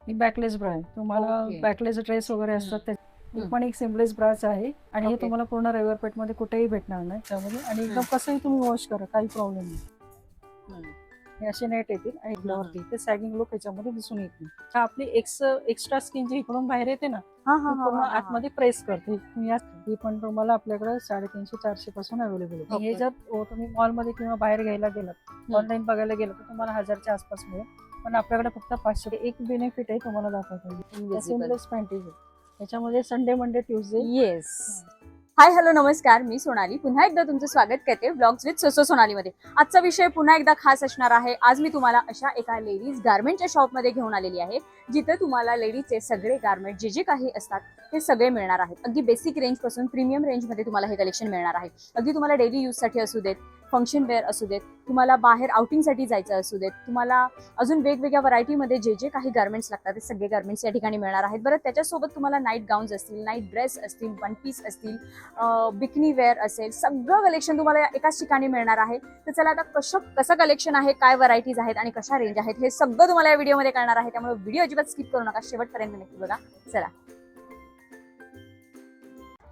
ही backless bra आहे. तुम्हाला Okay. Backless dress वगैरे असतात ते ही पण एक सिमलेस ब्राच आहे आणि हे Okay. तुम्हाला पूर्ण रविवार पेठमध्ये कुठेही भेटणार नाही त्यामध्ये आणि एकदम कसंही तुम्ही वॉश करा काही प्रॉब्लेम नाही. हे असे नेट येतील आणि इकडल्यावरती ते सॅगिंग लुक याच्यामध्ये दिसून येत नाही. हा आपली एक्स्ट्रा स्किन जी इकडून बाहेर येते ना ती पूर्ण आतमध्ये प्रेस करते. ही पण तुम्हाला आपल्याकडे 350-400 पासून अवेलेबल आहे. हे जर तुम्ही मॉलमध्ये किंवा बाहेर घ्यायला गेलात ऑनलाईन बघायला गेलं तर तुम्हाला 1000च्या आसपास मिळेल पण आपल्याकडे फक्त 500. एक बेनिफिट आहे तुम्हाला दाखवतो सिमलेस पॅन्टीज याच्यामध्ये Sunday Monday Tuesday. Yes. Hi hello नमस्कार, मी सोनाली पुन्हा एकदा तुमचं स्वागत करते ब्लॉग्स विथ सोसो सोनालीमध्ये. आजचा विषय पुन्हा एकदा खास असणार आहे. आज मी तुम्हाला अशा एका लेडीज गारमेंटच्या शॉपमध्ये घेऊन आलेली आहे जिथे तुम्हाला लेडीजचे सगळे गारमेंट जे जे काही असतात ते सगळे मिळणार आहेत. अगदी बेसिक रेंज पासून प्रीमियम रेंजमध्ये तुम्हाला हे कलेक्शन मिळणार आहे. अगदी तुम्हाला डेली यूजसाठी असू देत, फंक्शन वेअर असू देत, तुम्हाला बाहेर आउटिंगसाठी जायचं असू देत, तुम्हाला अजून वेगवेगळ्या व्हरायटीमध्ये जे जे काही गारमेंट्स लागतात ते सगळे गारमेंट्स या ठिकाणी मिळणार आहेत. बरं, त्याच्यासोबत तुम्हाला नाईट गाऊन्स असतील, नाईट ड्रेस असतील, वन पीस असतील, बिकनी वेअर असेल, सगळं कलेक्शन तुम्हाला एकाच ठिकाणी मिळणार आहे. तर चला आता कसं कलेक्शन आहे, काय व्हरायटीज आहेत आणि कशा रेंज आहेत हे सगळं तुम्हाला या व्हिडिओमध्ये कळणार आहे. त्यामुळे व्हिडिओ अजिबात स्किप करू नका, शेवटपर्यंत नक्की बघा. चला.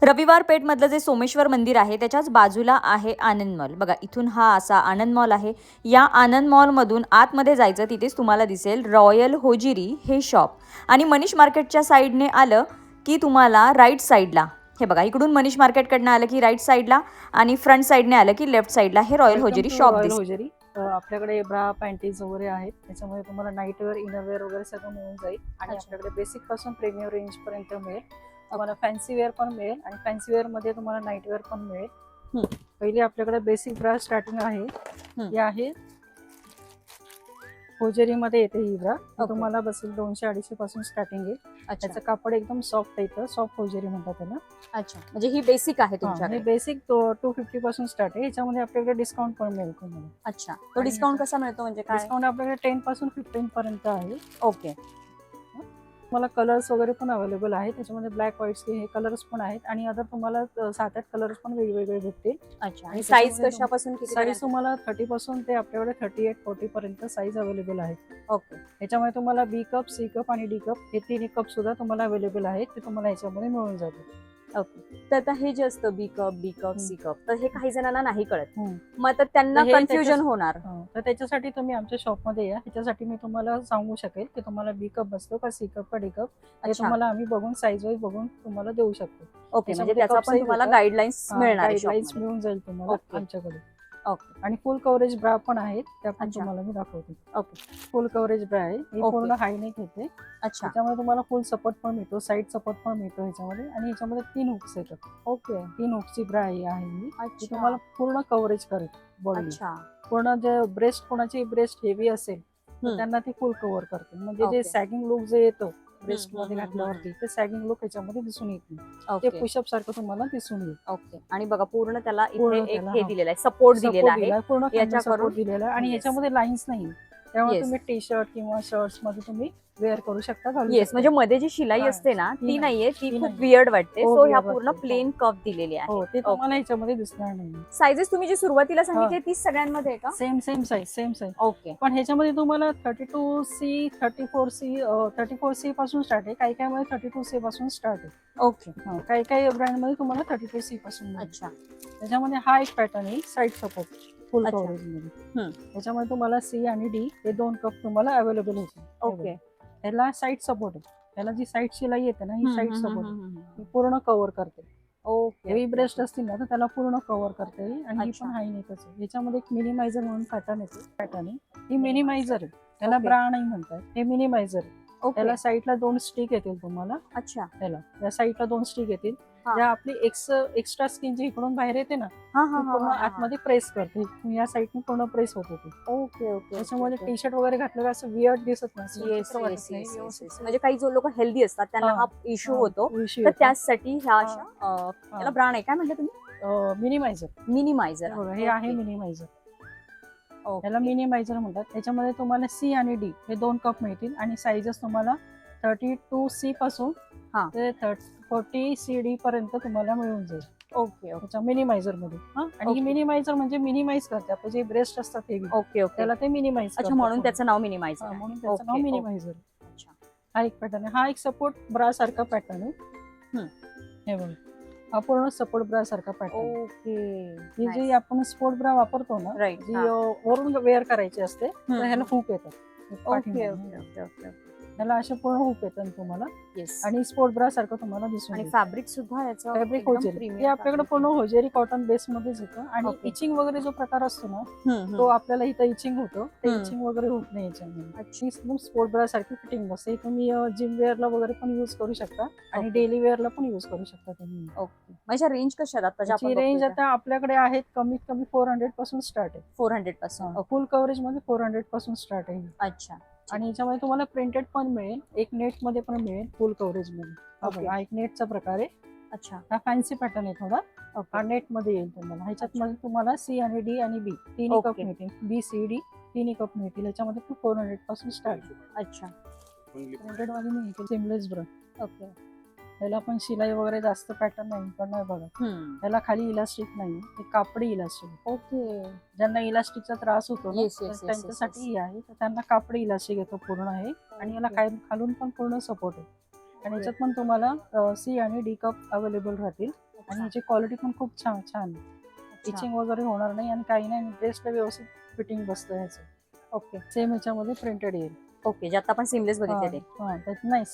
रविवार पेठ मधलं जे सोमेश्वर मंदिर आहे त्याच्याच बाजूला आहे आनंद मॉल. बघा, इथून हा असा आनंद मॉल आहे. या आनंद मॉलमधून आतमध्ये जायचं तिथेच तुम्हाला दिसेल रॉयल होजिरी हे शॉप. आणि मनीष मार्केटच्या साईडने आलं की तुम्हाला राईट साईडला हे बघा, इकडून मनीष मार्केटकडनं आलं की राईट साईडला आणि फ्रंट साईडने आलं की लेफ्ट साईडला हे रॉयल होजिरी शॉप दिसेल. होजिरी आपल्याकडे ब्रा पॅन्टीज वगैरे आहेत. त्याच्यामध्ये तुम्हाला नाईट वेअर, इनर वेअर वगैरे सगळं मिळून जाईल आणि आपल्याकडे बेसिक पासून प्रीमियम रेंज पर्यंत मिळेल. तुम्हाला फॅन्सी वेअर पण मिळेल आणि फॅन्सी वेअर मध्ये तुम्हाला नाईट वेअर पण मिळेल. पहिली आपल्याकडे बेसिक ब्रा स्टार्टिंग आहे. ही आहे होजेरी मध्ये येते ही ब्रा. तुम्हाला बसेल 200-250 पासून स्टार्टिंग आहे. त्याचं कापड एकदम सॉफ्ट येतं, सॉफ्ट होजेरी म्हणतात त्याला. अच्छा, म्हणजे ही बेसिक आहे तुमच्याकडे. हे बेसिक 250 पासून स्टार्ट आहे. याच्यामध्ये आपल्याकडे डिस्काउंट पण मिळेल तुम्हाला. अच्छा, तो डिस्काउंट कसा मिळतो म्हणजे काय? डिस्काउंट आपल्याकडे 10 पासून 15 पर्यंत आहे. ओके. तुम्हाला कलर्स वगैरे पण अवेलेबल आहेत. त्याच्यामध्ये ब्लॅक, व्हाईट हे कलर्स पण आहेत आणि अदर तुम्हाला 7-8 कलर्स पण वेगवेगळे भेटतील. अच्छा, आणि साईज कशापासून किती? साईज तुम्हाला 30 पासून ते आपल्याकडे 38-40 पर्यंत साईज अवेलेबल आहे. ओके. याच्यामध्ये तुम्हाला बी कप, सी कप आणि डी कप हे तिन्ही कप सुद्धा तुम्हाला अवेलेबल आहेत. ते तुम्हाला याच्यामध्ये मिळून जातील. ओके. तर आता हे जे असतं B cup, D cup, C cup, तर हे काही जणांना नाही कळत, मग तर त्यांना कन्फ्युजन होणार. तर त्याच्यासाठी तुम्ही आमच्या शॉपमध्ये या. त्याच्यासाठी मी तुम्हाला सांगू शकेल की तुम्हाला बी कप बसतो का सी कप का डी कप हे तुम्हाला आम्ही बघून साईज वाईज बघून तुम्हाला देऊ शकतो. ओके, म्हणजे त्याचा पण तुम्हाला गाईडलाईन्स मिळणार, गाईडलाईन्स मिळून जाईल तुम्हाला आमच्याकडे. ओके. आणि फुल कव्हरेज ब्रा पण आहेत, त्या पण तुम्हाला मी दाखवते. ओके. फुल कव्हरेज ब्रा आहे, ही पूर्ण हाय नेक येते. अच्छा. त्याच्यामध्ये तुम्हाला फुल सपोर्ट पण मिळतो, साईड सपोर्ट पण मिळतो ह्याच्यामध्ये आणि ह्याच्यामध्ये 3 हुक्स येतात. ओके. 3 हुक्सची ब्रा आहे ही तुम्हाला पूर्ण कव्हरेज करेल बॉडी. पूर्ण जे ब्रेस्ट, कोणाची ब्रेस्ट हेवी असेल तर त्यांना ती फुल कव्हर करते. म्हणजे जे सॅगिंग लुक जे येतो ब्रेस्ट मध्ये घातल्यावरती ते सॅगिंग लुक याच्यामध्ये दिसून येत नाही. ते पुशअप सारखं तुम्हाला दिसून येईल. ओके. आणि बघा, पूर्ण त्याला इथे एक हे दिलेलं आहे, सपोर्ट दिलेला आहे, पूर्ण सपोर्ट दिलेला आहे आणि याच्यामध्ये लाईन्स नाही. त्यामुळे तुम्ही टी शर्ट किंवा शर्ट्स मध्ये तुम्ही वेअर करू शकता. येस, म्हणजे मध्ये जी शिलाई असते ना ती नाहीये, ती खूप वियर्ड वाटते. सो ह्या पूर्ण प्लेन कप दिलेले आहे. ते तुम्हाला याच्यामध्ये दिसणार नाही. साइजेस तुम्ही जी सुरुवातीला सांगितली ती सगळ्यांमध्ये आहे का? Same size. ओके. पण ह्याच्यामध्ये तुम्हाला 32C, 34C पासून स्टार्ट आहे. काही मध्ये 32C पासून स्टार्ट आहे. ओके. काही ब्रँड मध्ये तुम्हाला 32C पासून. अच्छा. त्याच्यामध्ये हा एक पॅटर्न आहे, साईड सपोर्ट फुल कव्हरेज मध्ये. त्याच्यामध्ये तुम्हाला सी आणि डी हे 2 कप तुम्हाला अवेलेबल होतील. ओके. त्याला साईड सपोर्ट आहे. त्याला जी साईड शिलाई येते ना ही साईड सपोर्ट पूर्ण कव्हर करते. हेवी ब्रेस्ट असतील ना तर त्याला पूर्ण कव्हर करते आणि ही पण हाय नेकच आहे. याच्यामध्ये एक मिनिमायझर म्हणून पॅटर्न आहे. ही मिनिमायझर आहे, त्याला ब्रा नाही म्हणतात, हे मिनिमायझर आहे. त्याला साईडला 2 स्टिक येतील तुम्हाला. अच्छा. त्याला या साईडला 2 स्टिक येतील. ज्या आपली एक्स्ट्रा स्किन जी इकडून बाहेर येते ना पूर्ण आतमध्ये प्रेस करते. या साईडने पूर्ण प्रेस होत होती. ओके. ओके. त्याच्यामध्ये टी शर्ट वगैरे घातलं असं वियर्ड दिसत नाही. म्हणजे काही जो लोक हेल्दी असतात त्यांना हा इश्यू होतो, तर त्यासाठी ह्या अशा त्याला ब्रँड आहे, काय म्हटलं तुम्ही? मिनिमायझर. हे आहे मिनिमायझर. त्याला मिनिमायझर म्हणतात. त्याच्यामध्ये तुम्हाला सी आणि डी हे 2 कप मिळतील आणि साईजेस तुम्हाला 32C पासून ते 40CD पर्यंत तुम्हाला मिळून जाईल. ओके. त्याच्या मिनिमायझर मध्ये. आणि मिनिमायझर म्हणजे मिनिमाइज करते आपले जे ब्रेस्ट असतात हे. ओके. त्याला ते मिनिमाइज. अच्छा, म्हणून त्याचं नाव मिनिमायझर. म्हणून त्याचं नाव मिनिमायझर. हा एक पॅटर्न आहे. हा एक सपोर्ट ब्रा सारखा पॅटर्न आहे. हे बघा, हा पूर्ण सपोर्ट ब्रा सारखा पॅटर्न. ओके. ही जी आपण स्पोर्ट ब्रा वापरतो ना, राईट. जी वरून वेअर करायची असते, तर ह्याला हुक येतात. ओके पाठीमागे. Okay okay okay. ह्याला असे पूर्ण हुक येतात तुम्हाला येस. आणि स्पोर्ट ब्रा सारखं तुम्हाला दिसून आणि येईल. फॅब्रिक सुद्धा याचं फॅब्रिक एकदम होजेरी, premium हे आपल्याकडे fabric पूर्ण आहे. होजेरी कॉटन बेस मध्येच येतं. आणि Okay. इचिंग वगैरे जो प्रकार असतो ना, हम्म, तो हम्म. आपल्याला इथं इचिंग होतो, ते हम्म. इचिंग वगैरे होत नाही याच्यामध्ये. अच्छा. एकदम स्पोर्ट ब्रा सारखी फिटिंग बसते. हे तुम्ही जिम वेअरला वगैरे पण युज करू शकता आणि Okay. डेली वेअरला पण युज करू शकता तुम्ही. ओके. माझ्या रेंज कशा आहेत आता ज्या त्याची आपण रेंज बघतोय आता आपल्याकडे आहेत कमीत कमी 400 पासून स्टार्ट आहे. 400 पासून. ओके. फुल कव्हरेज मध्ये 400 पासून स्टार्ट आहे. अच्छा. आणि याच्यामध्ये तुम्हाला प्रिंटेड पण मिळेल, एक नेट मध्ये पण मिळेल फुल कव्हरेज मध्ये. हा Okay. बघा, हा एक नेटचा प्रकार आहे. अच्छा. हा फॅन्सी पॅटर्न आहे थोडा. ओके. हा नेट मध्ये येईल तुम्हाला. ह्याच्यात अच्छा. मध्ये तुम्हाला सी आणि डी आणि बी तिन्ही कप Okay. मिळतील. बी सी डी तिन्ही कप मिळतील. याच्यामध्ये पण 400 पासून स्टार्ट. अच्छा. प्रिंटेड मध्ये मिळतील सिमलेस ब्रा. ओके. ह्याला पण शिलाई वगैरे जास्त पॅटर्न नाही, पण नाही बघा. ह्याला खाली इलास्टिक नाही, हे कापडी इलास्टिक. ओके. ज्यांना इलास्टिकचा त्रास होतो ना, Yes, तर yes, yes, त्यांच्यासाठी yes, ही आहे. तर त्यांना कापडी इलास्टिक येतो पूर्ण आहे. आणि याला Okay. खालून पण पूर्ण सपोर्ट आहे. आणि याच्यात पण तुम्हाला सी आणि डी कप अवेलेबल राहतील. आणि याची क्वालिटी पण खूप छान छान आहे. अच्छा. इचिंग वगैरे होणार नाही आणि काही नाही. ड्रेसला व्यवस्थित फिटिंग बसतं ह्याचं. ओके. सेम ह्याच्यामध्ये प्रिंटेड येईल. ओके. जे आता आपण सिमलेस बघितले ते. नाही,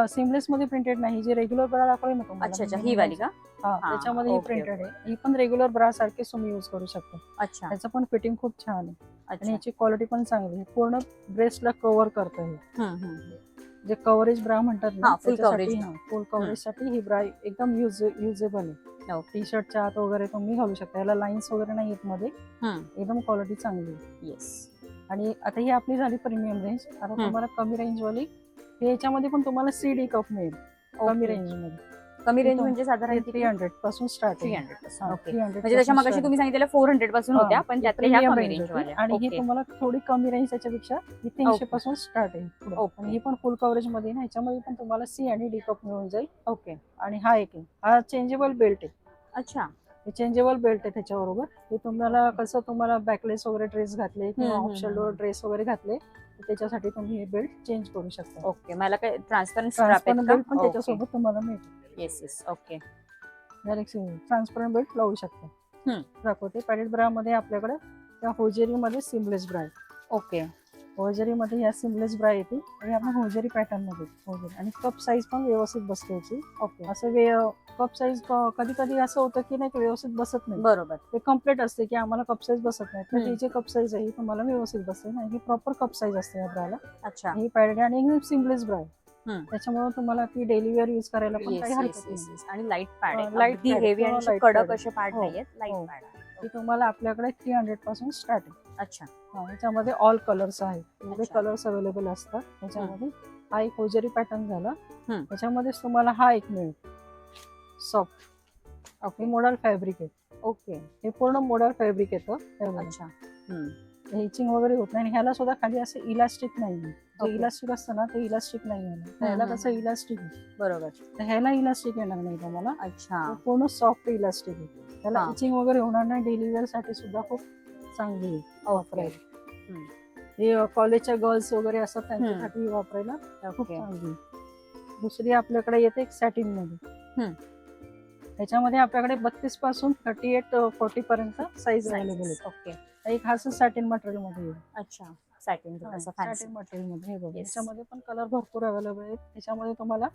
सिमलेस मध्ये प्रिंटेड नाही. जी रेग्युलर ब्रा दाखवली ना तुम्हाला, अच्छा अच्छा. ही वाली का? त्याच्यामध्ये ही ओके, प्रिंटेड ओके. आहे. ही पण रेग्युलर ब्रा सारखी तुम्ही युज करू शकता. अच्छा. त्याचं पण फिटिंग खूप छान आहे. आणि अच्छा. याची क्वालिटी पण चांगली आहे. पूर्ण ड्रेसला कव्हर करतं हे. हम्म, हम्म. जे कव्हरेज ब्रा म्हणतात ना, हा, full त्याच्यासाठी coverage. फुल कव्हरेज साठी ही ब्रा एकदम युजेबल आहे. ओके. टी शर्टच्या आत वगैरे तुम्ही घालू शकता. याला लाईन्स वगैरे नाही येत मध्ये. एकदम क्वालिटी चांगली आहे. येस. आणि आता ही आपली झाली प्रीमियम रेंज. आता तुम्हाला कमी रेंज वाली, हे याच्यामध्ये पण तुम्हाला सी डी कप मिळेल कमी रेंज मध्ये. कमी रेंज म्हणजे साधारण 300 पासून स्टार्ट आहे. 300 पासून. ओके. 300 म्हणजे जशा मगाशी तुम्ही सांगितलेल्या 400 पासून होत्या, पण त्यातल्या ह्या कमी रेंज वाल्या. आणि ही ओके. तुम्हाला थोडी कमी रेंज त्याच्यापेक्षा ही 300 Okay. पासून स्टार्ट आहे पुढे. Okay. आणि ही पण फुल कव्हरेज मध्ये ना, ह्याच्यामध्ये पण तुम्हाला सी आणि डी कप मिळून जाईल. ओके. आणि हा एक आहे, हा चेंजेबल बेल्ट आहे. अच्छा. हे चेंजेबल बेल्ट आहे त्याच्याबरोबर. हे तुम्हाला कसं तुम्हाला बॅकलेस वगैरे ड्रेस घातले किंवा हम्म, ऑफ शोल्डर ड्रेस वगैरे घातले, तर त्याच्यासाठी तुम्ही हे बेल्ट चेंज करू शकता. ओके. मला काय ट्रान्सपरंट स्ट्रॅप ट्रान्सपरंट आहेत का? बेल्ट पण त्याच्यासोबत तुम्हाला मिळेल. Yes yes. Okay. Transparent belt लावू शकता. दाखवते पॅडेड ब्रा मध्ये आपल्याकडे त्या होजेरी मध्ये सिमलेस ब्रा आहे. ओके. होजेरी मध्ये ह्या सिमलेस ब्रा येते आणि आपण होजेरी पॅटर्न मध्ये होजेरी. आणि कप साईज पण व्यवस्थित बसते याची. ओके. असं कप साईज कधी कधी असं होतं की नाही, व्यवस्थित बसत नाही. बरोबर. ते कम्प्लीट असते की आम्हाला कप साईज बसत नाही, तर हम्म. ही जे कप साईज आहे ही तुम्हाला व्यवस्थित बसते ना. ही प्रॉपर कप साईज असते या ब्राला. अच्छा. ही पॅडेड आणि एकदम सिमलेस ब्रा आहे. हम्म. त्याच्यामुळे तुम्हाला ती डेली वेअर युज करायला पण येस काही येस हरकत येस नाही. येस. आणि लाईट पॅड आहे. लाईट अगदी pad, हेवी आणि पूर्ण light कडक pad. असे पॅड हो, नाहीयेत. लाईट हो. पॅड आहे. ती तुम्हाला आपल्याकडे 300 पासून स्टार्ट आहे. अच्छा. ह्याच्यामध्ये ऑल कलर्स आहेत. एवढे अच्छा. कलर्स अवेलेबल असतात ह्याच्यामध्ये. हा एक होजेरी पॅटर्न झाला. हम्म. त्याच्यामध्येच तुम्हाला हा एक मिळेल सॉफ्ट. ओके. मोडल फॅब्रिक आहे. ओके. हे पूर्ण मोडल फॅब्रिक येतं. अच्छा. हिचिंग वगैरे होत नाही. आणि ह्याला सुद्धा खाली असं इलास्टिक नाही. जे Okay. इलास्टिक असतं ना, ते इलास्टिक नाही आहे. ह्याला कसं इलास्टिक आहे, बरोबर. तर ह्याला इलास्टिक येणार नाही तुम्हाला. अच्छा. तो पूर्ण सॉफ्ट इलास्टिक आहे. त्याला हा. इचिंग वगैरे होणार नाही. डेली वेअर साठी सुद्धा खूप चांगली आहे वापरायला. हे कॉलेजच्या गर्ल्स वगैरे असतात त्यांच्यासाठी वापरायला खूप ओके. चांगली आहे. दुसरी आपल्याकडे येते सॅटिन मध्ये. त्याच्यामध्ये आपल्याकडे 32 पासून 38-40 पर्यंत साईज अवेलेबल आहे. ओके. एक हा सॅटिन मटेरियल मध्ये येईल. अच्छा. सॅटिन असं फॅन्सी. सॅटिन मटेरियल मध्ये हे बघा. Yes. त्याच्यामध्ये पण कलर भरपूर अवेलेबल आहेत. त्याच्यामध्ये तुम्हाला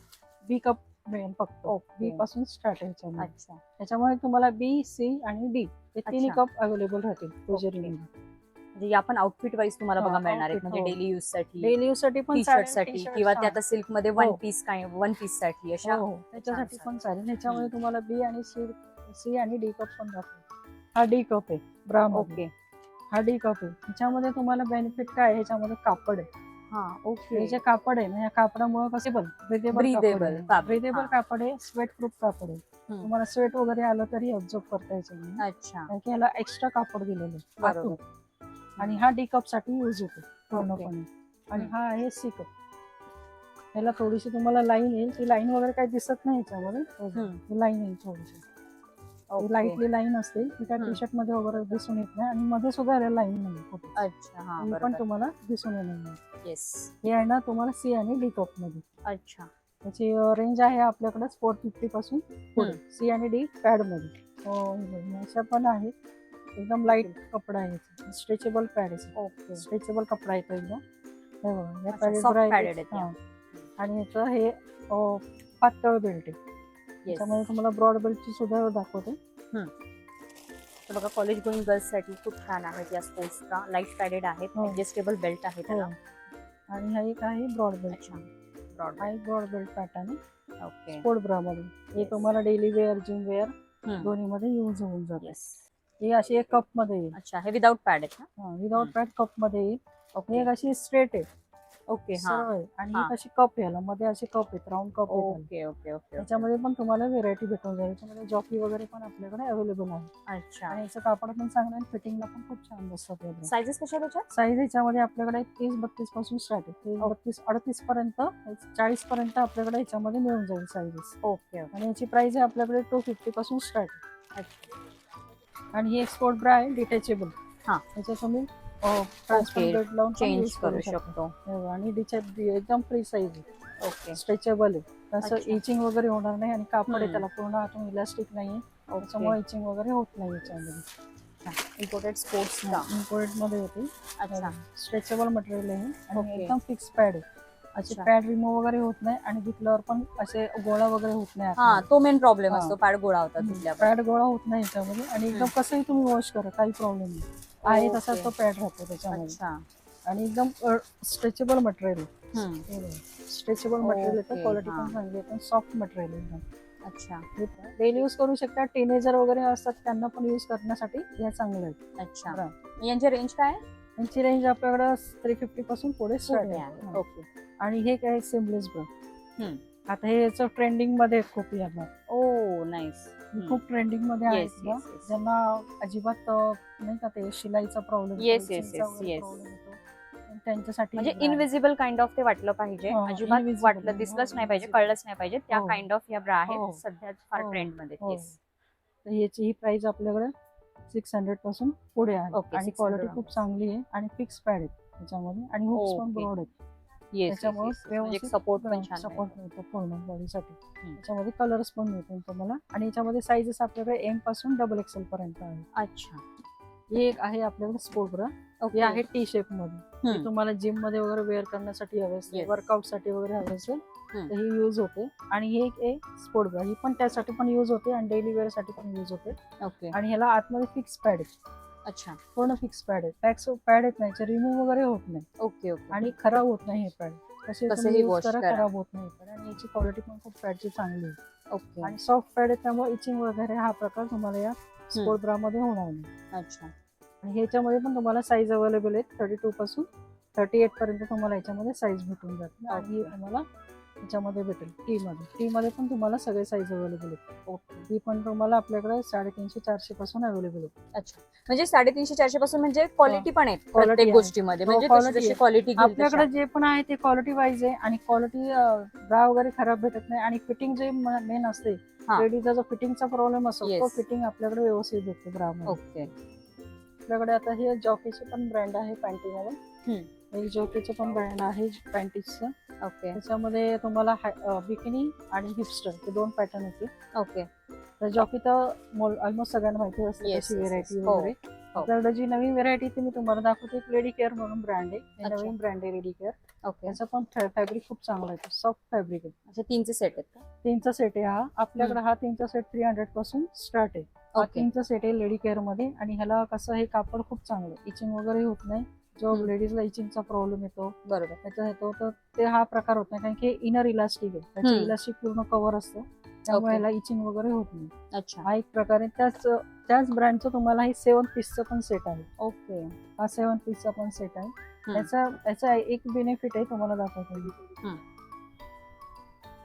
बी कप मिळेल फक्त. Okay. बी पासून स्टार्ट आहे ह्याच्यामध्ये. अच्छा. त्याच्यामध्ये तुम्हाला बी, सी आणि डी हे तिन्ही अच्छा. कप अवेलेबल राहतील होजेरी मध्ये. म्हणजे आपण आउटफिट वाईज तुम्हाला बघा हा, मिळणार आहेत. outfit, म्हणजे हो. डेली यूज साठी, डेली यूज साठी पण टी शर्ट साठी, t-shirt, किंवा ते हा. आता सिल्क मध्ये हो. वन पीस साठी अशा. हो, त्याच्यासाठी छान, पण चालेल. ह्याच्यामध्ये तुम्हाला बी आणि सी आणि डी कप पण दाखवतो. हा डी कप आहे ब्रा मध्ये. ओके. हा डी कप आहे. ह्याच्यामध्ये तुम्हाला बेनिफिट काय आहे, ह्याच्यामध्ये कापड आहे. हा. ओके. हे जे कापड आहे ना, या कापडामुळे कसं Breathable fabric, ब्रिदेबल हा. कापड आहे. स्वेट प्रूफ कापड आहे. तुम्हाला स्वेट वगैरे आलं तरी ऑब्झर्व करता यायचं. अच्छा. कारण की ह्याला एक्स्ट्रा कापड दिलेलं आहे आतून. बरोबर. आणि हा डी कप साठी युज होतो पूर्णपणे. आणि हा आहे सी कप. ह्याला थोडीशी तुम्हाला लाईन येईल. ती लाईन वगैरे काही दिसत नाही ह्याच्यामध्ये. लाईन येईल थोडीशी. Okay. लाईटली लाईन असते ती त्या हम्म. टी शर्ट मध्ये वगैरे दिसून येत नाही आणि मध्ये सुद्धा याला लाईन नाही कुठे अच्छा हा ही पण बरोबर. तुम्हाला दिसून येणार नाही. येस. हे आहे ना तुम्हाला सी आणि डी कप मध्ये. अच्छा. त्याची रेंज आहे आपल्याकडे 450 पासून पुढे सी आणि डी पॅड मध्ये. अशा पण आहेत. एकदम लाईट कपडा आहे, स्ट्रेचेबल पॅड आहे, ओके. स्ट्रेचेबल कपडा येतो एकदम. हे बघा, या अच्छा, पॅडेड soft आहे. padded आहेत या. हा. आणि ह्याचं हे पातळ बेल्ट आहे. येस. त्याच्यामध्ये तुम्हाला ब्रॉड बेल्टची सुद्धा दाखवते. तर बघा कॉलेज गोईंग गर्ल्स साठी खूप छान आहेत या स्पोर्ट्सचा. लाईट पॅडेड आहेत, हो. ऍडजस्टेबल बेल्ट आहे त्याला. आणि हा एक आहे ब्रॉड बेल्ट. अच्छा. ब्रॉड. हा एक ब्रॉड बेल्ट पॅटर्न आहे ओके. स्पोर्ट ब्रा मध्ये. हे Yes. तुम्हाला डेली वेअर, जिम वेअर हम्म. दोन्ही मध्ये यूज होऊन जाते. येस. हे अशी एक कप मध्ये येईल. अच्छा, हे विदाउट पॅड आहेत ना? विदाउट पॅड कप मध्ये येईल. ही ओके. एक अशी स्ट्रेट आहे, ओके. हा. सरळ आहे. आणि हा. एक अशी कप याला मध्ये असे कप आहेत, राऊंड कप आहेत. Okay okay okay. त्याच्यामध्ये पण तुम्हाला व्हेरायटी भेटून जाईल. त्याच्यामध्ये जॉकी वगैरे पण आपल्याकडे अवेलेबल आहे. अच्छा. आणि याचं कापड पण चांगलं आहे, फिटिंगला पण खूप छान बसतात. साईजेस कशा आहेत त्याच्यात? साईज याच्यामध्ये आपल्याकडे 30-32 पासून स्टार्ट आहे. 32-38 पर्यंत, 40 पर्यंत आपल्याकडे याच्यामध्ये मिळून जाईल साईजेस. ओके. आणि याची प्राइस आहे आपल्याकडे 250 पासून स्टार्ट आहे. अच्छा. आणि ही एक्सपोर्ट ब्रा आहे डिटेचेबल. हा. याच्यात तुम्ही ट्रान्सपरंट बेल्ट लावून चेंज करू शकतो. आणि एकदम फ्री साईज आहे. ओके. स्ट्रेचेबल आहे, तसं अच्छा. इचिंग वगैरे होणार नाही. आणि कापड आहे हम्म. त्याला पूर्ण आतून इलास्टिक नाहीये, ओके. त्याच्यामुळे इचिंग वगैरे होत नाही याच्यामध्ये. इम्पोर्टेड स्पोर्ट्सचा. इम्पोर्टेड मध्ये होते. अच्छा. स्ट्रेचेबल मटेरियल आहे आणि ओके. एकदम फिक्स पॅड आहे. असे अच्छा. पॅड रिमूव्ह वगैरे होत नाही आणि धुतल्यावर पण असे गोळा वगैरे होत नाही. हा, तो मेन प्रॉब्लेम हा. असतो, पॅड गोळा होतात धुतल्यावर. पॅड गोळा होत नाही याच्यामध्ये. आणि एकदम कसंही तुम्ही वॉश करा, काही प्रॉब्लेम नाही. आहे तसा ओके. तो पॅड राहतो त्याच्यामध्ये. अच्छा. आणि एकदम स्ट्रेचेबल मटेरियल हम्म. आहे. स्ट्रेचेबल मटेरियल येतं, ओके, क्वालिटी हा. पण चांगली आहे, पण सॉफ्ट मटेरियल एकदम. अच्छा. डेली यूज करू शकता. टीनेजर वगैरे असतात त्यांना पण यूज करण्यासाठी या चांगलं आहे. अच्छा. बरं. यांची रेंज काय आहे? यांची रेंज आपल्याकडे 350 पासून पुढे स्टार्ट पुढे आहे. आहे. ओके. आणि हे काय सिमलेस ब्रा. हम्म. आता हे याचं ट्रेंडिंग मध्ये खूप येणार. ओ नाईस. खूप ट्रेंडिंग मध्ये आहेत Yes, ना. yes, yes. ज्यांना अजिबात नाही का ते शिलाईचा problem Yes, yes, yes, yes. त्यांच्यासाठी म्हणजे हे brand. इनविजिबल काइंड ऑफ ते वाटलं पाहिजे, हो, अजिबात invisible. वाटलं दिसलंच नाही पाहिजे, invisible. कळलंच नाही पाहिजे, त्या हो. काइंड ऑफ या ब्रा आहेत हो. सध्या फार हो. ट्रेंड मध्ये. हो. येस. तर याची ही प्राइस आपल्याकडे 600 पासून पुढे आहे. Okay, आणि 600 क्वालिटी खूप चांगली आहे आणि फिक्स पॅड आहे त्याच्यामध्ये. आणि हुक्स पण Okay. ब्रॉड आहेत. येस. त्याच्यामुळे म्हणजे व्यवस्थित सपोर्ट पण छान सपोर्ट मिळतो पूर्ण बॉडीसाठी. हम्म. त्याच्यामध्ये कलर्स पण मिळतील तुम्हाला. आणि याच्यामध्ये साईजेस आपल्याकडे एम पासून XXL पर्यंत आहे. अच्छा. हे एक आहे आपल्याकडे स्पोर्ट ब्रा. हे ओके. आहे टी शेप मध्ये. हम्म. हे तुम्हाला जिम मध्ये वगैरे वेअर करण्यासाठी हवे असेल, Yes. वर्कआउट साठी वगैरे हवे असेल हम्म. तर ही यूज होते. आणि हे एक स्पोर्ट ब्रा, ही पण त्यासाठी पण यूज होते आणि डेली वेअर साठी पण यूज होते. ओके. आणि ह्याला आतमध्ये फिक्स पॅड आहे, अच्छा. पूर्ण फिक्स पॅड आहे. पॅड येत नाही, रिमूव्ह वगैरे होत नाही ओके. ओके. आणि खराब होत नाही. हे पॅड कसंही कसे wash करा, करा. खराब होत नाही पॅड. आणि याची क्वालिटी पण खूप पॅडची चांगली आहे. ओके. आणि सॉफ्ट पॅड आहे, त्यामुळे इचिंग वगैरे हा प्रकार तुम्हाला या स्पोर्ट ब्रा मध्ये होणार नाही. अच्छा. आणि ह्याच्यामध्ये पण तुम्हाला साईज अवेलेबल आहेत. 32 पासून 38 पर्यंत तुम्हाला याच्यामध्ये साईज भेटून जाते. आणि ही Okay. तुम्हाला याच्यामध्ये भेटेल टी मध्ये पण तुम्हाला सगळे साईज अवेलेबल आहेत. ओके. ही पण तुम्हाला आपल्याकडे 350-400 पासून अवेलेबल आहे. अच्छा. म्हणजे 350-400 पासून म्हणजे क्वालिटी पण आहे Quality प्रत्येक आहे. गोष्टीमध्ये, हो, म्हणजे quality जशी आहे. क्वालिटी आपल्याकडे जे पण आहे ते क्वालिटी वाईज आहे. आणि क्वालिटी ब्रा वगैरे खराब भेटत नाही. आणि फिटिंग जे मेन असते, हा. लेडीजचा जो फिटिंगचा प्रॉब्लेम असतो Yes. तो फिटिंग आपल्याकडे व्यवस्थित भेटतो ब्रा मध्ये. ओके. आपल्याकडे आता हे जॉकीचे पण ब्रँड आहे पॅन्टीमध्ये. एक जॉकीचे पण ब्रँड आहे पॅन्टीजचं. ओके. त्याच्यामध्ये तुम्हाला बिकिनी आणि हिपस्टर हे दोन पॅटर्न होते. ओके. तर जॉकी तर ऑलमोस्ट सगळ्यांना माहिती असते Yes, त्याची yes, yes. व्हेरायटी हो. वगैरे. हो. आपल्याकडे जी नवीन व्हेरायटी ती मी तुम्हाला दाखवते. एक लेडी केअर म्हणून ब्रँड आहे. हे अच्छा. नवीन ब्रँड आहे लेडी केअर. ओके. त्याचं पण फॅब्रिक खूप चांगलं आहे, सॉफ्ट फॅब्रिक आहे. अच्छा, 3चे सेट आहेत का? 3चा सेट आहे हा. आपल्याकडे हा 3चा सेट 300 पासून स्टार्ट आहे. हा ओके. 3चा सेट आहे लेडी केअर मध्ये. आणि ह्याला कसं हे कापड खूप चांगलं, इचिंग वगैरे होत नाही. जो लेडीजला इचिंगचा प्रॉब्लेम येतो बरोबर. त्याचा येतो, तर ते हा प्रकार होत नाही. कारण की इनर इलास्टिक आहे, त्याचे इलास्टिक पूर्ण कव्हर असतं, त्यामुळे ओके. ह्याला इचिंग वगैरे होत नाही. अच्छा. हा एक प्रकारे त्याच ब्रँडचं तुम्हाला हे 7 पीसचं पण सेट आहे. ओके. हा 7 पीसचा पण सेट आहे. याचा एक बेनिफिट आहे तुम्हाला दाखवतो.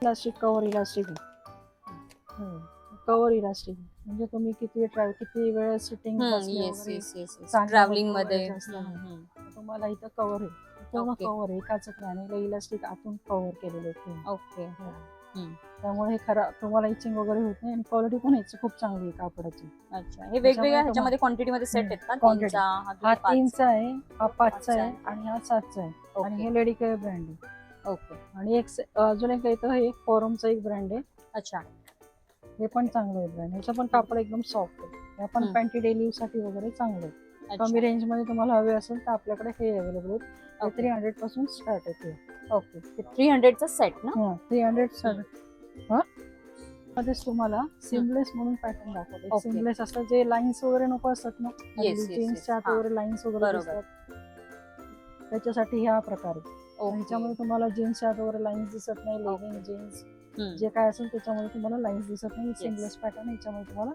इलास्टिक कव्हर इलास्टिक आहे. कव्हर इलास्टिक म्हणजे तुम्ही किती वेळ सिटिंग ट्रॅव्हलिंग मध्ये तुम्हाला इथं कव्हर आहे, पूर्ण Okay. कव्हर आहे एकाच आणि इलास्टिक आतून कव्हर केलेलं आहे. ओके. हम्म. त्यामुळे हे खरा तुम्हाला इचिंग वगैरे होत नाही आणि क्वालिटी पण ह्याची खूप चांगली आहे कापडाची. अच्छा, हे वेगवेगळ्या त्याच्यामुळे ह्याच्यामध्ये क्वांटिटी मध्ये सेट हम्म. आहेत का? Quantity. 3चा, हा हा 5चा. 3चा आहे, हा 5चा पाचचा आहे आहे. आणि हा 7चा आहे. आणि ओके हे लेडी केअर ब्रँड आहे. ओके. आणि अजून एक येतं, हे फोरमचं एक ब्रँड आहे. अच्छा. हे पण चांगलं आहे ब्रँड. ह्याचं पण कापड एकदम सॉफ्ट आहे. हे पण हम्म. पॅन्टी डेली साठी वगैरे चांगलं आहे. अच्छा. कमी रेंज मध्ये तुम्हाला हवे असेल तर आपल्याकडे हे अवेलेबल आहेत. ते ओके. 300 पासून स्टार्ट आहे. ओके, 300चा सेट ना? 300 हा मध्येच तुम्हाला सिमलेस म्हणून पॅटर्न दाखवते. ओके. सिमलेस असं जे लाईन्स वगैरे नको असतात ना, Yes, yes, जीन्स yes. च्या आत हा. वगैरे लाईन्स वगैरे बरोबर. दिसतात, त्याच्यासाठी हा प्रकार आहे. ओके. ह्याच्यामध्ये तुम्हाला जीन्सच्या आत वगैरे लाईन्स दिसत नाही, लेगिंग जीन्स हम्म. जे काय असेल त्याच्यामध्ये तुम्हाला लाईन्स दिसत नाही. Yes. सिमलेस पॅटर्न ह्याच्यामध्ये तुम्हाला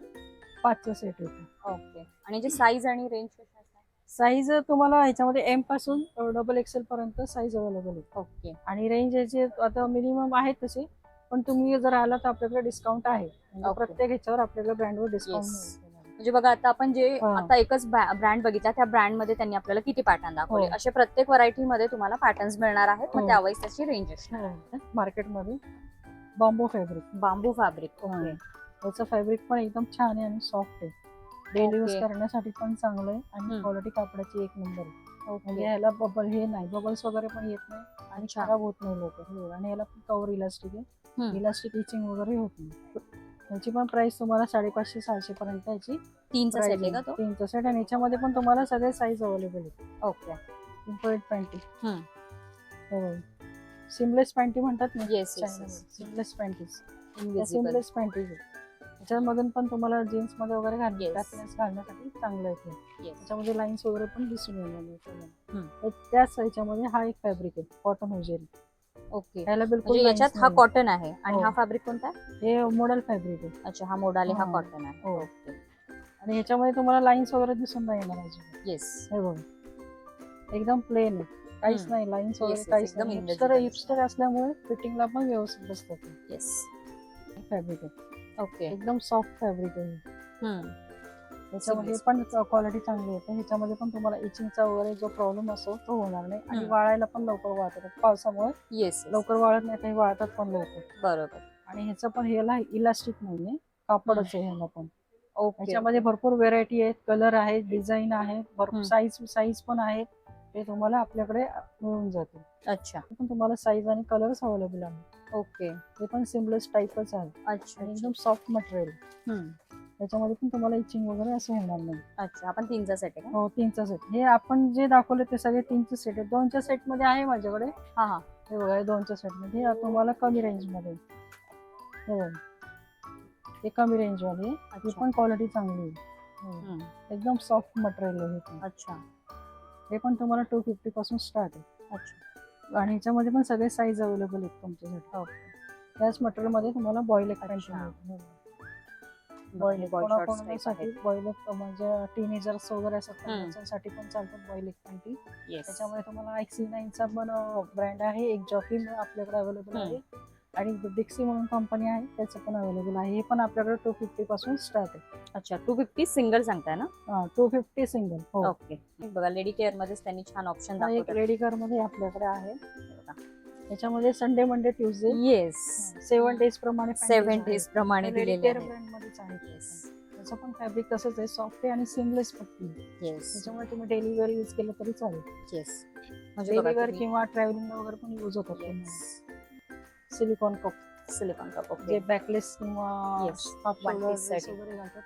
5चा सेट येतो. ओके. आणि जे साईज आणि रेंज कशा असतात? साईज तुम्हाला ह्याच्यामध्ये एम पासून डबल एक्सेल पर्यंत साईज अवेलेबल आहे. ओके. आणि रेंज याचे आता मिनिमम आहेत तसे, पण तुम्ही जर आला तर आपल्याकडे डिस्काउंट आहे. म्हणजे ओके. प्रत्येक ह्याच्यावर आपल्याला ब्रँडवर डिस्काउंट Yes. मिळेल. म्हणजे बघा, आता आपण जे हा. आता एकच ब्रँड बघितला, त्या ब्रँड मध्ये त्यांनी आपल्याला किती पॅटर्न दाखवले. हो. असे प्रत्येक व्हरायटी मध्ये तुम्हाला पॅटर्न्स मिळणार आहेत. मग हो. त्यावेळेस त्याची रेंज असणार. मार्केटमध्ये बांबू फॅब्रिक. बांबू फॅब्रिक. ओके. याचं फॅब्रिक पण एकदम छान आहे आणि सॉफ्ट आहे. Daily use okay. करण्यासाठी पण चांगलं आहे आणि हम्म. क्वालिटी कापडाची एक नंबर आहे. म्हणजे ओके. ह्याला बबल हे नाही, बबल्स वगैरे पण येत नाही आणि अच्छा. खराब होत नाही लवकर. आणि याला पण कवर इलास्टिक आहे. हम्म. इलास्टिक इचिंग वगैरे होत नाही. याची पण प्राइस तुम्हाला 550-600 पर्यंत याची 3चा सेट प्राइस आहे का तो? 3चा सेट. आणि याच्यामध्ये पण तुम्हाला सगळे साईज अवेलेबल आहेत. Okay. Imported panty. Hmm. Seamless panty म्हणतात ना Yes, yes, yes. Seamless panties. Invisible. Seamless panties त्याच्यामधून पण तुम्हाला जीन्स मध्ये वगैरे Yes. घालण्यासाठी चांगलं आहे. Yes. त्याच्यामध्ये लाईन्स वगैरे पण दिसून येणार हम्म. नाही. त्याच ह्याच्यामध्ये हा एक फॅब्रिक आहे, कॉटन उजेरी. ओके. याला बिलकुल म्हणजे याच्यात lines हा नाही. कॉटन आहे आणि हो. हा फॅब्रिक कोणता आहे? हे मॉडेल फॅब्रिक आहे. अच्छा, हा मोडाले, हा हा. कॉटन आहे. हो. ओके. आणि ह्याच्यामध्ये तुम्हाला लाईन्स वगैरे दिसून नाही येणार अजिबात. येस. हे बघा, एकदम प्लेन आहे, काहीच नाही लाईन्स वगैरे, Yes, yes, काहीच एकदम नाही. invisible. हिपस्टर असल्यामुळे फिटिंगला पण व्यवस्थित बसतात. येस. फॅब्रिक आहे, ओके. एकदम सॉफ्ट फॅब्रिक आहे. हम्म. त्याच्यामध्ये Seamless. पण क्वालिटी चांगली येते. ह्याच्यामध्ये पण तुम्हाला इचिंगचा वगैरे जो प्रॉब्लेम असतो तो होणार नाही. आणि वाळायला पण लवकर वाळतात. पावसामुळे येस. लवकर वाळत नाही, काही वाळतात पण लवकर. बरोबर. आणि ह्याचं पण ह्याला इलास्टिक नाहीये, कापडच आहे ह्याला पण. ओके. ह्याच्यामध्ये भरपूर व्हेरायटी आहेत, कलर आहेत, डिझाईन आहे, भरपूर साईज पण आहेत. ते तुम्हाला आपल्याकडे मिळून जातील. अच्छा. पण तुम्हाला साईज आणि कलर्स अवेलेबल आहे. ओके. ते पण सिमलेस टाईपच आहे अच्छा. आणि एकदम सॉफ्ट मटेरियल. हम्म. त्याच्यामध्ये पण तुम्हाला इचिंग वगैरे असं होणार नाही. अच्छा, आपण 3चा सेट आहे का? हो, 3चा सेट. हे आपण जे दाखवले ते सगळे 3चे सेट आहेत. 2च्या सेट मध्ये आहे माझ्याकडे. हा हा. हे बघा, हे 2च्या सेट मध्ये हे तुम्हाला कमी रेंज मध्ये. हे बघा, हे कमी रेंज मध्ये. ही पण क्वालिटी चांगली आहे. एकदम सॉफ्ट मटेरियल आहे हे. अच्छा. हे पण तुम्हाला 250 पासून स्टार्ट आहे. अच्छा. आणि ह्याच्यामध्ये पण सगळे साईज अवेलेबल आहेत तुमच्यासाठी. त्याच मटेरियल मध्ये तुम्हाला बॉईल एक पॅन्ट मिळेल. बॉईल कोणाकोणासाठी बॉईल म्हणजे टीनेजर्स वगैरे असतात त्यांच्यासाठी पण चालतात बॉईल एक पॅन्टी. त्याच्यामध्ये तुम्हाला XC9चा पण ब्रँड आहे, एक जॉकी आपल्याकडे अवेलेबल आहे. आणि डिक्सी म्हणून कंपनी आहे, त्याचं पण अवेलेबल आहे. हे पण आपल्याकडे 250 पासून स्टार्ट आहे. अच्छा, 250 सिंगल सांगताय ना? 250 सिंगल. हो. ओके. बघा, लेडी केअर मध्येच त्यांनी छान ऑप्शन एक दाखवतात. लेडी केअर मध्ये आपल्याकडे आहे. याच्यामध्ये Sunday, Monday, Tuesday, yes, 7 days प्रमाणे 7 डेज प्रमाणे लेडी दिलेले केअर आहे. ब्रँड मध्येच आहे. त्याचं पण फॅब्रिक तसंच आहे, सॉफ्ट आहे आणि सिमलेस पट्टी. येस. त्याच्यामुळे तुम्ही डेली वेअर यूज केलं तरी चालेल. येस. म्हणजे डेली बघा वेअर तुम्ही- किंवा ट्रॅव्हलिंग वगैरे पण यूज होतात. Yes. Silicon cup, silicon cup. Okay. जे बॅकलेस किंवा Yes. Half One shoulder piece साठी. वगैरे घालतात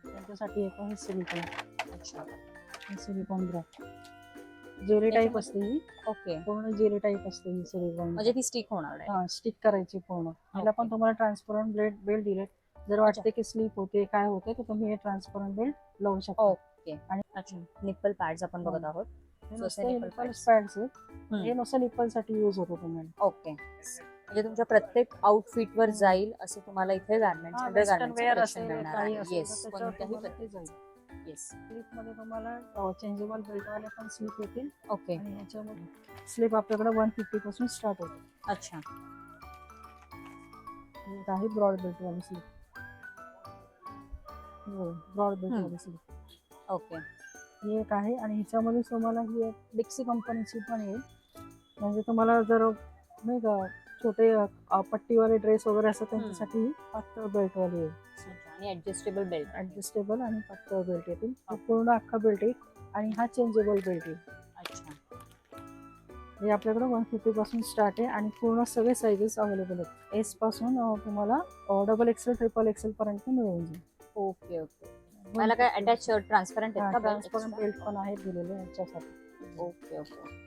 त्यांच्यासाठी एक आहे सिलिकॉन. अच्छा. सिलिकॉन ब्रँड जेली टाईप असते ही, ओके. पूर्ण जेली टाईप असते ही सिलिकॉन. म्हणजे ती स्टिक होणार आहे. हा, स्टिक करायची पूर्ण. ह्याला पण तुम्हाला ट्रान्सपरंट बेल्ट दिले. जर वाटते की स्लीप होते, काय होते, तर तुम्ही हे ट्रान्सपरंट बेल्ट लावू शकता. ओके. आणि अच्छा, निप्पल पॅड्स आपण बघत आहोत. हे So, नुसतं nipple निप्पल pads. पॅड्स आहेत. हे नुसतं निप्पल साठी यूज होतो तुम्हाला. ओके. म्हणजे तुमच्या प्रत्येक आउटफिट वर जाईल असं तुम्हाला इथे गार्मेंट्स वेस्टर्न वेअर असेल, मिळणार काही आहे. असेल येस, तर त्याच्यावर कोणत्याही तुम्हाला ते पद्धतीचं. जाईल. येस. स्लीप मध्ये तुम्हाला चेंजेबल बेल्ट वाले पण स्लीप येतील. ओके. आणि ह्याच्यामध्ये स्लीप आपल्याकडे 150 पासून स्टार्ट होते. अच्छा. काही ब्रॉड बेल्ट वाली स्लीप. ब्रॉड बेल्ट वाली स्लीप. ओके. ही एक आहे. आणि ह्याच्यामध्ये तुम्हाला ही एक डिक्सी कंपनीची पण आहे. म्हणजे तुम्हाला जर नाही का छोटे पट्टीवाले ड्रेस वगैरे असतात त्यांच्यासाठी ही पातळ बेल्ट वाली आहे. आणि ऍडजस्टेबल बेल्ट. ऍडजस्टेबल आणि पातळ बेल्ट येतील. पूर्ण अख्खा बेल्ट येईल आणि हा चेंजेबल बेल्ट येईल. अच्छा. हे आपल्याकडे 150 पासून स्टार्ट आहे आणि पूर्ण सगळे साईजेस अवेलेबल आहेत. एस पासून तुम्हाला XXL, XXL पर्यंत मिळून जाईल. Okay okay. मला काय अटॅच ट्रान्सपरंट आहेत का? ट्रान्सपरंट बेल्ट पण आहेत दिलेले यांच्यासाठी. Okay okay.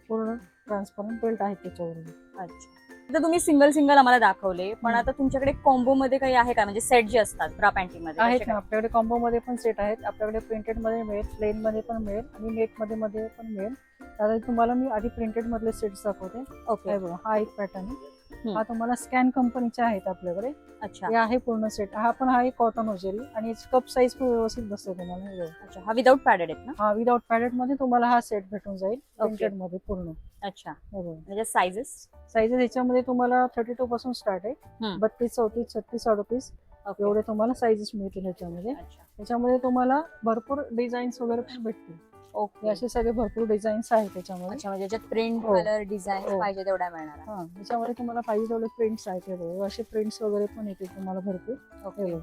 पूर्ण ट्रान्सपरंट बेल्ट आहेत त्याच्यावरून. अच्छा. आता तुम्ही सिंगल आम्हाला दाखवले, पण आता तुमच्याकडे कॉम्बो मध्ये काही आहे का, म्हणजे सेट जे असतात ब्रा पॅन्टी मध्ये आहेत ना, आपल्याकडे कॉम्बो मध्ये पण सेट आहेत. आपल्याकडे प्रिंटेड मध्ये मिळेल, प्लेन मध्ये पण मिळेल आणि नेट मध्ये पण मिळेल. आता तुम्हाला मी आधी प्रिंटेड मधले सेट्स दाखवते. ओके. बघा, हा एक पॅटर्न आहे. हा तुम्हाला स्कॅन कंपनीचे आहेत आपल्याकडे. अच्छा. हे आहे पूर्ण सेट. हा एक कॉटन होजेरी आणि कप साईज पण व्यवस्थित बसते तुम्हाला. अच्छा. हा विदाउट पॅडेड आहेत ना? हा विदाउट पॅडेड मध्ये तुम्हाला हा सेट भेटून जाईल प्रिंटेड मध्ये पूर्ण. अच्छा. म्हणजे साइजेस याच्यामध्ये तुम्हाला 32 पासून स्टार्ट आहे. 32, 34, 36, 38 एवढे तुम्हाला साईजेस मिळतील ह्याच्यामध्ये. त्याच्यामध्ये तुम्हाला भरपूर डिझाईन्स वगैरे पण भेटतील. ओके. असे सगळे भरपूर डिझाईन्स आहेत त्याच्यामध्ये. अच्छा, म्हणजे ज्याच्यात प्रिंट कलर डिझाईन पाहिजे तेवढ्या मिळणार. हा, त्याच्यामध्ये तुम्हाला पाहिजे तेवढे प्रिंट्स आहेत. असे प्रिंट्स वगैरे पण येतील तुम्हाला भरपूर. ओके.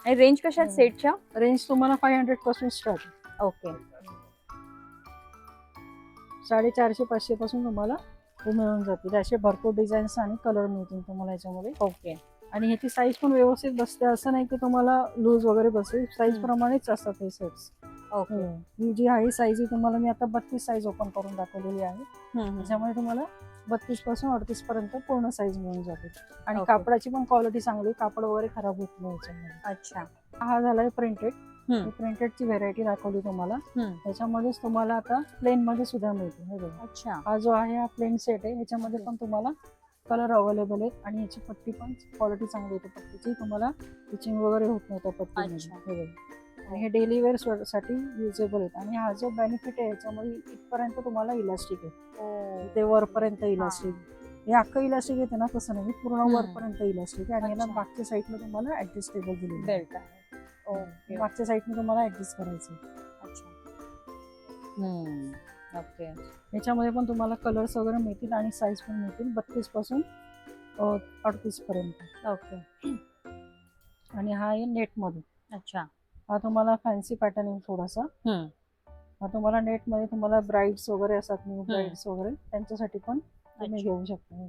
आणि रेंज कशा आहेत सेटच्या? रेंज तुम्हाला 500 पासून स्टार्ट. ओके. 450-500 पासून तुम्हाला ते मिळून जातील. असे भरपूर डिझाईन्स आणि कलर मिळतील तुम्हाला याच्यामध्ये. ओके. आणि ह्याची साईज पण व्यवस्थित बसते, असं नाही की तुम्हाला लूज वगैरे बसेल. साईज प्रमाणेच असतात हे सेट्स. ओके. ही जी आहे साईज तुम्हाला मी आता 32 साईज ओपन करून दाखवलेली आहे. त्याच्यामध्ये तुम्हाला 32 पासून 38 पर्यंत पूर्ण साईज मिळून जाते. आणि कापडाची पण क्वालिटी चांगली, कापड वगैरे खराब होत नाही याच्यामध्ये. अच्छा. हा झालाय प्रिंटेड. प्रिंटेडची व्हेरायटी दाखवली तुम्हाला. त्याच्यामध्येच तुम्हाला आता प्लेन मध्ये सुद्धा मिळते. अच्छा. हा जो आहे हा प्लेन सेट आहे. ह्याच्यामध्ये पण तुम्हाला कलर अवेलेबल आहेत आणि याची पट्टी पण क्वालिटी चांगली होते. पट्टीची तुम्हाला स्टिचिंग वगैरे होत नाही त्या पट्टीमध्ये. आणि हे डेली वेअर साठी युजेबल आहेत. आणि हा जो बेनिफिट आहे याच्यामध्ये इथपर्यंत तुम्हाला इलास्टिक आहे. ते वरपर्यंत इलास्टिक. हे अख्खं इलास्टिक येते ना, तसं नाही, पूर्ण वरपर्यंत इलास्टिक आहे. आणि याला मागच्या साईडला तुम्हाला ऍडजस्टेबल दिलेलं बेल्ट आहे. मागच्या साईडने तुम्हाला ऍडजस्ट करायचं. अच्छा. ओके. याच्यामध्ये पण तुम्हाला कलर्स वगैरे मिळतील आणि साईज पण मिळतील 32 पासून 38 पर्यंत. ओके. आणि हा आहे नेट मध्ये. अच्छा. हा तुम्हाला फॅन्सी पॅटर्न आहे थोडासा. हा तुम्हाला नेट मध्ये तुम्हाला ब्राइड्स वगैरे असतात, न्यू ब्राइड्स वगैरे त्यांच्यासाठी पण तुम्ही घेऊ शकता.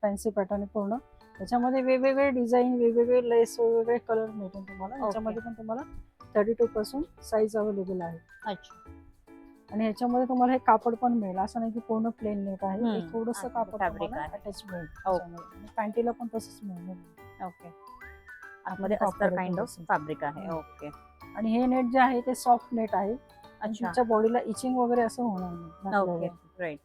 फॅन्सी पॅटर्न पूर्ण. त्याच्यामध्ये वेगवेगळे डिझाईन, वेगवेगळे लेस, वेगवेगळे कलर मिळतील तुम्हाला. याच्यामध्ये पण तुम्हाला 32 पासून साईज अवेलेबल आहे. अच्छा. आणि ह्याच्यामध्ये तुम्हाला हे कापड पण मिळेल, असं नाही की पूर्ण प्लेन नेट आहे. थोडंसं कापड अटॅच मिळेल. पॅन्टीला पण तसंच मिळेल. ओके. आतमध्ये अस्तर काइंड ऑफ फॅब्रिक आहे. ओके. आणि हे नेट जे आहे ते सॉफ्ट नेट आहे. तुमच्या बॉडीला इचिंग वगैरे असं होणार नाही. ओके. राईट.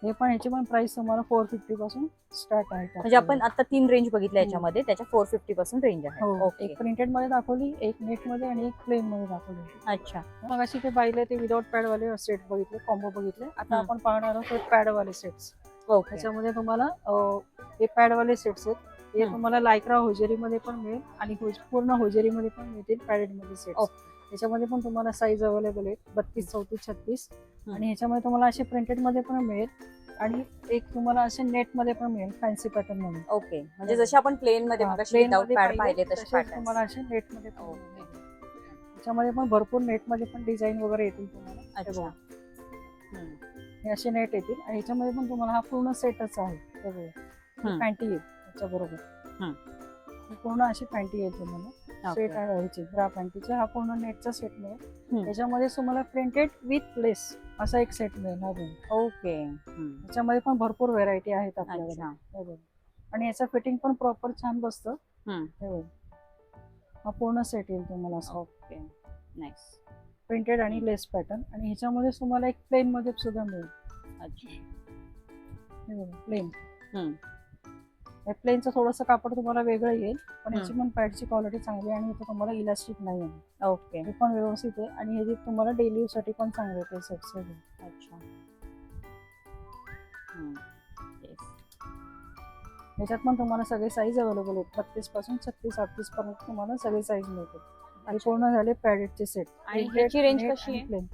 हे पण ह्याची पण प्राइस तुम्हाला 450 पासून स्टार्ट आहे. म्हणजे आपण आता 3 रेंज बघितल्या याच्यामध्ये, त्याच्या 450 पासून रेंज आहे. ओके. एक प्रिंटेड मध्ये दाखवली, एक नेट मध्ये आणि एक प्लेन मध्ये दाखवली. अच्छा. मग अशी ते पाहिले ते विदाउट पॅड वाले सेट बघितले, कॉम्बो बघितले. आता आपण पाहणार आहोत पॅड वाले सेट्स. त्याच्यामध्ये तुम्हाला हे पॅड वाले सेट्स आहेत. हे तुम्हाला लायक्रा होजेरी मध्ये पण मिळेल आणि पूर्ण होजेरी मध्ये पण मिळतील पॅडेड मध्ये सेट. त्याच्यामध्ये पण तुम्हाला साईज अवेलेबल आहे 32, 34, 36. आणि ह्याच्यामध्ये तुम्हाला असे प्रिंटेड मध्ये पण मिळेल आणि एक तुम्हाला असे नेट मध्ये पण मिळेल फॅन्सी पॅटर्न मध्ये. ओके. म्हणजे जसे आपण प्लेन मध्ये विदाउट पॅड पाहिले तसे तुम्हाला असे नेट मध्ये पण मिळेल. त्याच्यामध्ये पण भरपूर नेट मध्ये पण डिझाईन वगैरे येतील तुम्हाला. अच्छा. हे असे नेट येतील आणि ह्याच्यामध्ये पण तुम्हाला हा पूर्ण सेटच आहे. पॅन्टी येईल त्याच्या बरोबर. पूर्ण अशी पॅन्टी येईल तुम्हाला. सेट आहे ह्याची ब्रा पॅन्टीचा. हा पूर्ण नेटचा सेट मिळेल. त्याच्यामध्ये तुम्हाला प्रिंटेड विथ लेस असा एक सेट मिळेल. ओके. त्याच्यामध्ये पण भरपूर व्हेरायटी आहेत आपल्याकडे. आणि याचं फिटिंग पण प्रॉपर छान बसतं. हा पूर्ण सेट येईल तुम्हाला. ओके. नाईस. प्रिंटेड आणि लेस पॅटर्न. आणि ह्याच्यामध्ये तुम्हाला एक प्लेन मध्ये सुद्धा मिळेल. प्लेन. प्लेनचं थोडंसं कापड तुम्हाला वेगळं येईल, पण याची पण पॅडची क्वालिटी चांगली आहे आणि इथे तुम्हाला इलास्टिक नाही आहे. ओके. हे पण व्यवस्थित आहे आणि हे तुम्हाला डेली यूज साठी पण चांगले आहे सेट्स. अच्छा. याच्यात पण तुम्हाला सगळे साईज अवेलेबल आहेत. 32 पासून 36, 38 पर्यंत तुम्हाला सगळे साईज मिळतील. आणि पूर्ण झाले पॅडेडचे सेट. आणि ह्याची रेंज कशी आहे? प्लेन.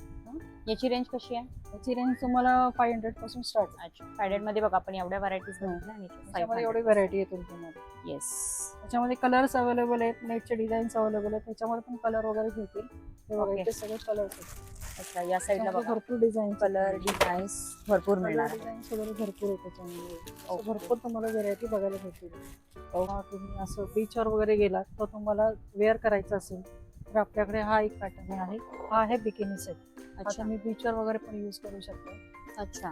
याची रेंज कशी आहे? याची रेंज तुम्हाला 500 पासून स्टार्ट आहे. अच्छा, 500 मध्ये बघा आपण एवढ्या व्हरायटीज बघितल्या आणि त्याच्यामध्ये एवढी व्हरायटी येतील तुम्हाला. येस. त्याच्यामध्ये कलर्स अवेलेबल आहेत, नेटचे डिझाईन्स अवेलेबल आहेत, त्याच्यामध्ये पण कलर वगैरे भेटतील. हे बघा, Okay. इथे सगळे कलर्स आहेत. अच्छा, या साईडला त्याच्यामध्ये बघा भरपूर डिझाईन कलर डिझाईन्स भरपूर मिळणार आहे. डिझाईन्स वगैरे भरपूर आहेत त्याच्यामध्ये. असं Okay. भरपूर तुम्हाला व्हेरायटी बघायला भेटतील. तुम्ही असं बीचवर वगैरे गेलात तर तुम्हाला वेअर करायचं असेल तर आपल्याकडे हा एक पॅटर्न आहे. हा आहे बिकिनी सेट. आता अच्छा मी बीचवर वगैरे पण यूज करू शकतो. अच्छा.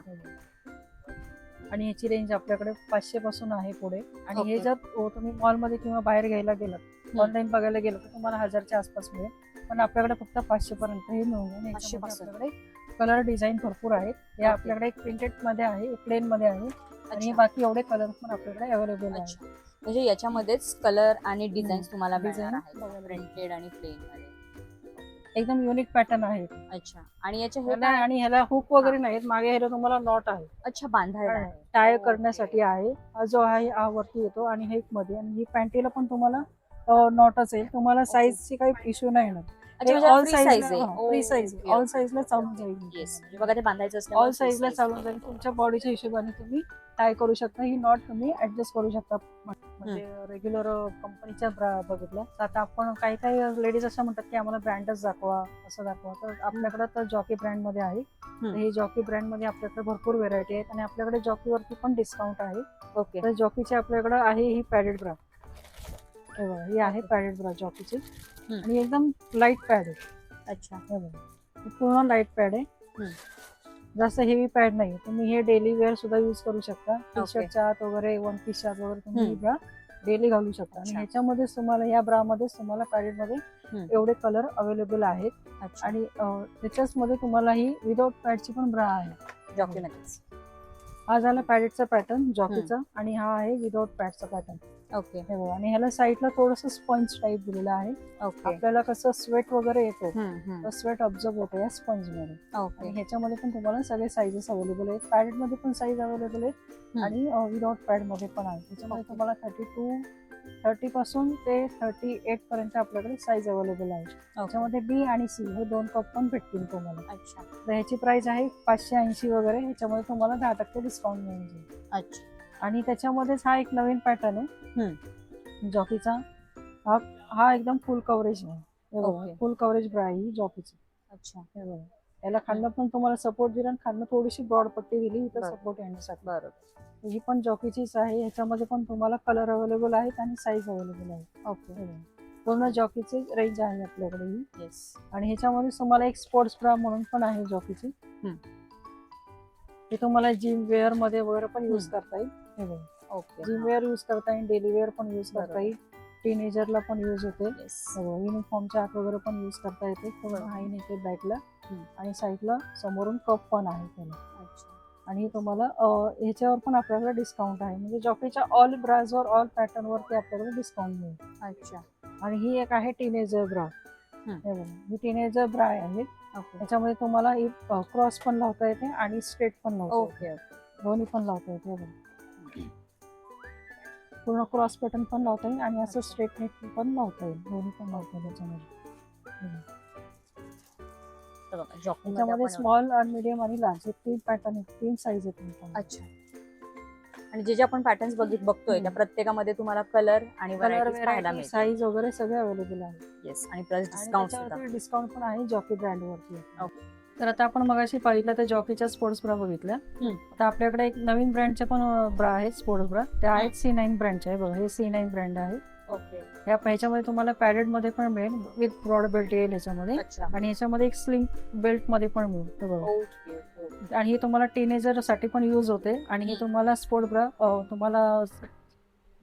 आणि याची रेंज आपल्याकडे 500 पासून आहे पुढे. आणि हे Okay. जर तुम्ही मॉलमध्ये किंवा बाहेर घ्यायला गेलात, ऑनलाईन बघायला गेलं तर तुम्हाला 1000च्या आसपास मिळेल. पण आपल्याकडे फक्त 500 पर्यंत हे मिळून जाईल. 500 याच्यामध्ये पासून. आपल्याकडे कलर डिझाईन भरपूर आहेत. हे Okay. आपल्याकडे एक प्रिंटेड मध्ये आहे, एक प्लेन मध्ये आहे आणि अच्छा. बाकी एवढे कलर पण आपल्याकडे अवेलेबल आहेत. अच्छा, म्हणजे याच्यामध्येच कलर आणि डिझाईन्स तुम्हाला Design मिळणार आहेत, बघायला प्रिंटेड आणि प्लेन मध्ये. एकदम युनिक पॅटर्न आहे. अच्छा, आणि याचे हे ह्याला काय? आणि ह्याला हुक वगैरे नाहीत, मागे ह्याला तुम्हाला नॉट आहे. अच्छा, बांधायला आहे. Tie Okay. करण्यासाठी आहे. हा जो आहे हा वरती येतो आणि हे एक मध्ये, आणि ही पॅन्टीला पण तुम्हाला नॉटच येईल. तुम्हाला साईजची काही इश्यू नाही येणार. अच्छा, म्हणजे ऑल free साईज size आहे. Free Okay, size, okay, all okay. साईजला चालून जाईल. येस, म्हणजे बघा ते बांधायचं ऑल असल्यामुळे free साईजला size. चालून जाईल. तुमच्या बॉडीच्या हिशोबाने तुम्ही टाय करू शकता. ही नॉट तुम्ही ऍडजस्ट करू शकता. म्हणजे रेग्युलर कंपनीच्या बघितल्या तर आता आपण काही काही लेडीज असं म्हणतात की आम्हाला ब्रँडच दाखवा, असं दाखवा. तर आपल्याकडे तर जॉकी ब्रँड मध्ये आहे. तर हे जॉकी ब्रँड मध्ये आपल्याकडे भरपूर व्हेरायटी आहेत आणि आपल्याकडे जॉकीवरती पण डिस्काउंट आहे. ओके. तर जॉकीची आपल्याकडे आहे ही पॅडेड ब्रा. हे बघा, ही आहे पॅडेड ब्रा जॉकीची आणि एकदम लाईट पॅड आहे. अच्छा. हे बघा, ही पूर्ण लाईट पॅड आहे. जास्त हेवी पॅड नाही. तुम्ही हे डेली वेअर सुद्धा युज करू शकता. टी शर्टच्या आत वगैरे, वन पीस आत वगैरे तुम्ही ही ब्रा डेली घालू शकता. आणि अच्छा. ह्याच्यामध्येच तुम्हाला, या ब्रा मध्येच तुम्हाला पॅडेड मध्ये एवढे कलर अवेलेबल आहेत. अच्छा, आणि त्याच्याच मध्ये तुम्हाला ही विदाउट पॅडची पण ब्रा आहे. डॉक्युमेंट्स. हा झाला पॅडेडचा पॅटर्न जॉकीचा, आणि हा आहे विदाउट पॅडचा पॅटर्न. ओके. हे बघा, आणि ह्याला साईडला थोडस स्पंज टाईप दिलेलं आहे. ओके. आपल्याला कसं स्वेट वगैरे येतो हम्म. तर स्वेट ऑब्झर्व होतं या स्पंज मध्ये. आणि ओके. ह्याच्यामध्ये पण तुम्हाला सगळे साईजेस अवेलेबल आहेत. पॅडेड मध्ये पण साईज अवेलेबल आहेत आणि विदाउट पॅड मध्ये पण आहे. त्याच्यामध्ये Okay. तुम्हाला 30 पासून ते 38 पर्यंत आपल्याकडे साईज अवेलेबल आहे. त्याच्यामध्ये बी आणि सी हे 2 कप पण भेटतील तुम्हाला. अच्छा. तर ह्याची प्राइस आहे 580 वगैरे. ह्याच्यामध्ये तुम्हाला 10% डिस्काउंट मिळून जाईल. अच्छा. आणि त्याच्यामध्येच हा एक नवीन पॅटर्न आहे जॉकीचा. हा एकदम फुल कव्हरेज आहे. Okay. फुल कव्हरेज ब्रा आहे ही जॉकीची. अच्छा. हे बघा, याला खांदा पण तुम्हाला सपोर्ट दिला आणि खांदा थोडीशी ब्रॉड पट्टी दिली इथं बरं. सपोर्ट येण्यासाठी. बरोबर. ही पण जॉकीचीच आहे. ह्याच्यामध्ये पण तुम्हाला कलर अवेलेबल आहेत आणि साईज अवेलेबल आहे. ओके. पूर्ण जॉकीची रेंज आहे आपल्याकडे ही. येस. आणि ह्याच्यामध्ये तुम्हाला एक स्पोर्ट्स ब्रा म्हणून पण आहे जॉकीची. हे तुम्हाला जिम वेअर मध्ये वगैरे पण युज करता येईल. हे बघा, ओके. जिम वेअर युज करता येईल, डेली वेअर पण युज करता बरोबर. येईल, टीनेजरला पण युज होते. येस. युनिफॉर्मच्या आत वगैरे पण युज करता येते. पूर्ण बरोबर. हाय नेक आहे बॅकला आणि साईडला समोरून कप पण आहे त्याला. अच्छा. आणि तुम्हाला ह्याच्यावर पण आपल्याकडे डिस्काउंट आहे. म्हणजे जॉकीच्या ऑल ब्राजवर, ऑल पॅटर्न वरती आपल्याकडे डिस्काउंट मिळेल. अच्छा. आणि ही एक आहे टीनेजर ब्रा. हे बघा, ही टीनेजर ब्रा आहे. ओके. त्याच्यामध्ये तुम्हाला क्रॉस पण लावता येते आणि स्ट्रेट पण लावता येते. ओके. दोन्ही पण लावता येते. हे बघा, पूर्ण क्रॉस पॅटर्न पण लावता येईल आणि असं स्ट्रेट नेक पण लावता येईल. दोन्ही पण लावता येईल त्याच्यामध्ये. त्याच्यामध्ये स्मॉल आणि मीडियम आणि लार्ज हे 3 पॅटर्न आहेत, 3 साईज आहेत. अच्छा. आणि जे आपण पॅटर्न्स बघतोय त्या प्रत्येकामध्ये तुम्हाला कलर आणि व्हरायटीज पाहायला मिळतील. साईज वगैरे सगळे अवेलेबल आहे. येस. आणि प्लस डिस्काउंट सुद्धा. डिस्काउंट पण आहे जॉकी ब्रँड वरती. तर आता आपण मगाशी पाहिलं तर जॉकीच्या स्पोर्ट्स ब्रा बघितल्या. आता आपल्याकडे एक नवीन ब्रँडच्या पण ब्रा आहेत, स्पोर्ट्स ब्रा. त्या आहेत C9 ब्रँडच्या. आहे बघा, हे C9 ब्रँड आहे. ओके. ह्याच्यामध्ये तुम्हाला पॅडेड मध्ये पण मिळेल, विथ ब्रॉड बेल्ट येईल ह्याच्यामध्ये. अच्छा. आणि ह्याच्यामध्ये एक स्लिम बेल्ट मध्ये पण मिळेल. हे बघा, ओके. आणि हे तुम्हाला टीनेजर साठी पण युज होते. आणि हे तुम्हाला स्पोर्ट ब्रा तुम्हाला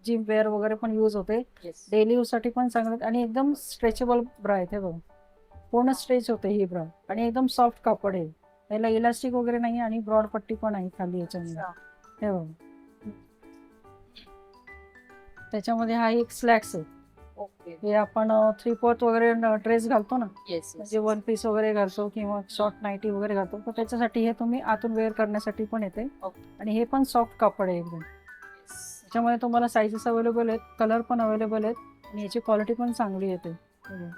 जिम वेअर वगैरे पण युज होते. येस. डेली यूज साठी पण चांगलं. आणि एकदम स्ट्रेचेबल ब्रा आहे. हे बघा, पूर्ण स्ट्रेच होते ही ब्रा आणि एकदम सॉफ्ट कापड आहे. याला इलास्टिक वगैरे नाही आणि ब्रॉड पट्टी पण आहे खाली याच्यामध्ये. हे बघा, त्याच्यामध्ये हा एक स्लॅक्स आहे. ओके. हे आपण 3/4 वगैरे ड्रेस घालतो ना, येस. म्हणजे वन पीस वगैरे घालतो किंवा शॉर्ट नाईटी वगैरे घालतो, तर त्याच्यासाठी हे तुम्ही आतून वेअर करण्यासाठी पण येते. आणि हे पण सॉफ्ट कापड आहे एकदम. त्याच्यामध्ये तुम्हाला साईजेस अवेलेबल आहेत, कलर पण अवेलेबल आहेत आणि याची क्वालिटी पण चांगली येते.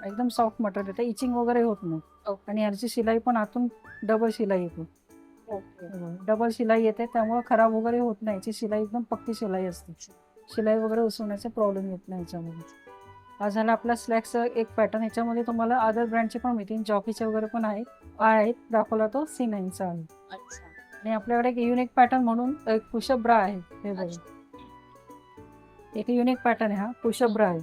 एकदम सॉफ्ट मटेरियल येते, इचिंग वगैरे होत नाही. आणि याची शिलाई पण आतून डबल शिलाई येते. ओके. डबल शिलाई येते त्यामुळे खराब वगैरे होत नाही. याची शिलाई एकदम पक्की शिलाई असते. शिलाई वगैरे उसवण्याचा प्रॉब्लेम येत नाही याच्यामध्ये. हा झाला आपला स्लॅक्सचा एक पॅटर्न. याच्यामध्ये तुम्हाला अदर ब्रँडचे पण मिळतील, जॉकीचे वगैरे पण आहेत. दाखवला तो C9चा आहे. अच्छा. आणि आपल्याकडे एक युनिक पॅटर्न म्हणून एक पुशअप ब्रा आहे. हे बघा, एक युनिक पॅटर्न आहे हा. पुशअप ब्रा आहे.